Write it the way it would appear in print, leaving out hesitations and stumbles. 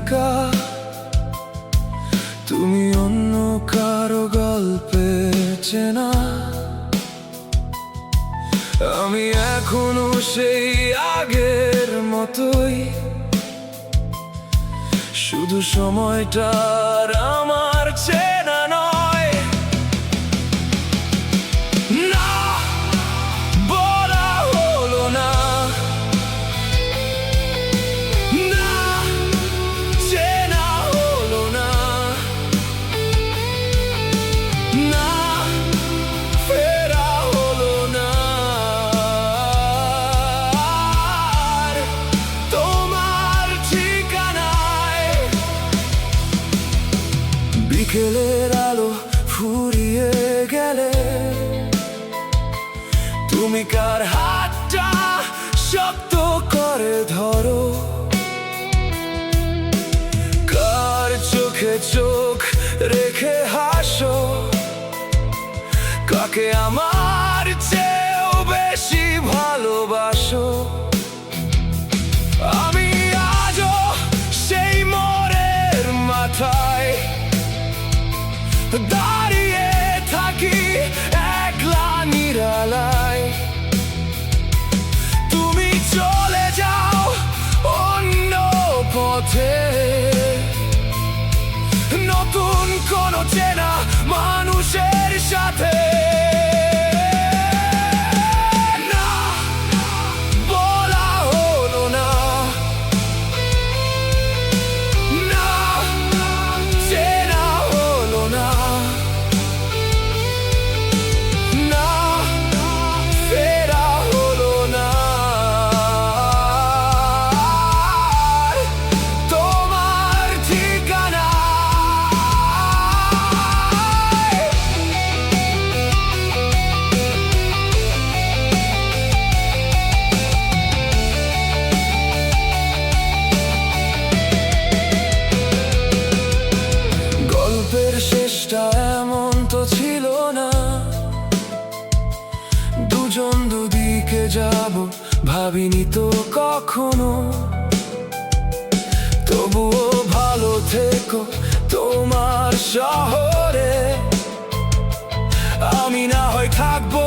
একা, তুমি অন্য কারো গল্পে চেনা। আমি এখনো সেই আগের মতোই, শুধু সময়টার আমার চেনা নয়। না, বলা হলো না, না, চেনা হলো না, না, ফেরা হলো না। আর তোমার ঠিকানায় বিকেলের আলো ফুরিয়ে গেলে তুমি কার হাতটা শক্ত করে ধরো, কার চোখে চোখ রেখে হাসো, কাকে আমার চেয়েও বেশি ভালোবাসো। আমি আজও সেই মোড়ের মাথায় দাঁড়িয়ে থাকি একলা নিরালায়। তুমি চলে যাও অন্য পথে, নতুন কোন চেনা মানুষের সাথে। না, বলা হলো না, না, চেনা হলো না, না, ফেরা হলো না। তোমার ঠিকানা গল্পের শেষটা এমন তো ছিল না, দুজন দুদিকে যাব ভাবিনি তো কখনো। তবুও ভালো থেকো তোমার শহরে, আমি না হয় থাকবো